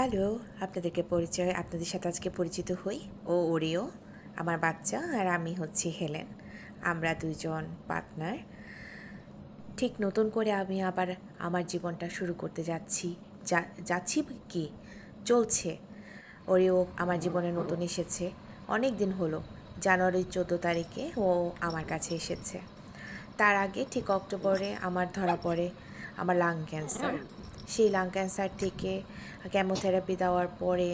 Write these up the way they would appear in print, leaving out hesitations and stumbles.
Hello, আপনাদের সাথে আজকে পরিচিত হই। ও ওরিও, আমার বাচ্চা, আর আমি হচ্ছি হেলেন। আমরা দুইজন পার্টনার। ঠিক নতুন করে আমি আবার আমার জীবনটা শুরু করতে যাচ্ছি। যাচ্ছি কি চলছে। ওরিও আমার জীবনে নতুন এসেছে, অনেক দিন হলো। জানুয়ারির 14 তারিখে ও আমার কাছে এসেছে। তার আগে ঠিক অক্টোবরে আমার ধরা পড়ে আমার লাং ক্যান্সার। সেই লাং ক্যান্সার থেকে কেমোথেরাপি দেওয়ার পরে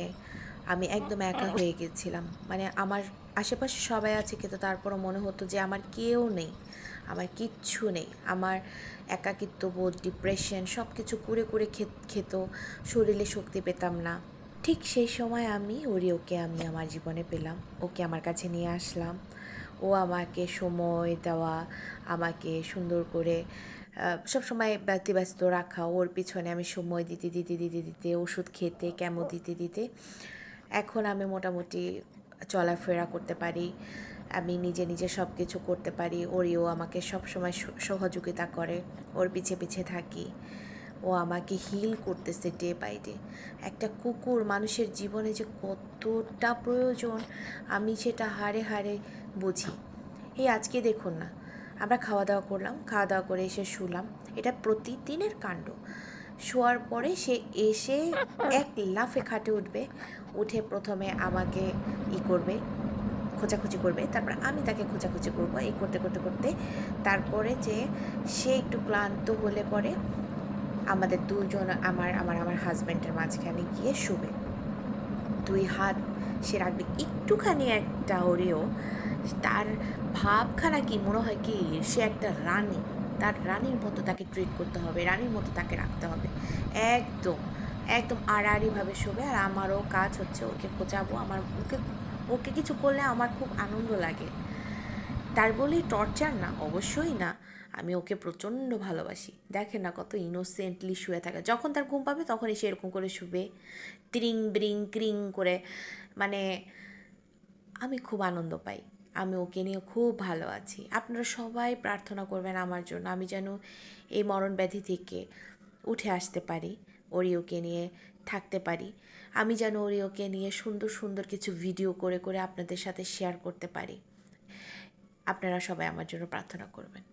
আমি একদম একা হয়ে গেছিলাম। মানে আমার আশেপাশে সবাই আছে, কিন্তু তারপরও মনে হতো যে আমার কেউ নেই, আমার কিচ্ছু নেই। আমার একাকিত্ব বোধ, ডিপ্রেশন সব কিছু কুরে কুরে খেত, শরীরে শক্তি পেতাম না। ঠিক সেই সময় ওরিওকে আমার জীবনে পেলাম, ওকে আমার কাছে নিয়ে আসলাম। ও আমাকে সময় দেওয়া, আমাকে সুন্দর করে সবসময় ব্যতিব্যস্ত রাখা, ওর পিছনে আমি সময় দিতে দিতে দিতে দিতে ওষুধ খেতে, কেমো দিতে দিতে এখন আমি মোটামুটি চলাফেরা করতে পারি। আমি নিজে নিজে সব কিছু করতে পারি। ওরিও আমাকে সবসময় সহযোগিতা করে, ওর পিছে পিছে থাকি। ও আমাকে হিল করতেছে ডে বাই ডে। একটা কুকুর মানুষের জীবনে যে কতটা প্রয়োজন আমি সেটা হাড়ে হাড়ে বুঝি। এই আজকে দেখুন না, আমরা খাওয়া দাওয়া করলাম, খাওয়া দাওয়া করে এসে শুলাম। এটা প্রতিদিনের কাণ্ড। শোয়ার পরে সে এসে এক লাফে খাটে উঠবে, উঠে প্রথমে আমাকে করবে, খোঁচাখুচি করবে, তারপর আমি তাকে খোঁচাখুচি করবো, এই করতে করতে করতে তারপরে যে সে একটু ক্লান্ত হলে পরে আমাদের দুজন আমার আমার আমার হাজব্যান্ডের মাঝখানে গিয়ে শুবে। দুই হাত সে রাখবে একটুখানি একটা ওরেও, তার ভাবখানা কি মনে হয় কি সে একটা রানী। তার রানীর মতো তাকে ট্রিট করতে হবে, রানীর মতো তাকে রাখতে হবে। একদম একদম আড়াআড়িভাবে শোবে। আর আমারও কাজ হচ্ছে ওকে খোঁচাবো। আমার ওকে ওকে কিছু করলে আমার খুব আনন্দ লাগে। তার বলেই টর্চার না, অবশ্যই না। আমি ওকে প্রচণ্ড ভালোবাসি। দেখেন না কত ইনোসেন্টলি শুয়ে থাকে। যখন তার ঘুম পাবে তখন এসে এরকম করে শুবে, ত্রিং ব্রিং ক্রিং করে। মানে আমি খুব আনন্দ পাই। আমি ওকে নিয়ে খুব ভালো আছি। আপনারা সবাই প্রার্থনা করবেন আমার জন্য, আমি যেন এই মরণ ব্যাধি থেকে উঠে আসতে পারি, ওরিওকে নিয়ে থাকতে পারি। আমি যেন ওরিওকে নিয়ে সুন্দর সুন্দর কিছু ভিডিও করে করে আপনাদের সাথে শেয়ার করতে পারি। আপনারা সবাই আমার জন্য প্রার্থনা করবেন।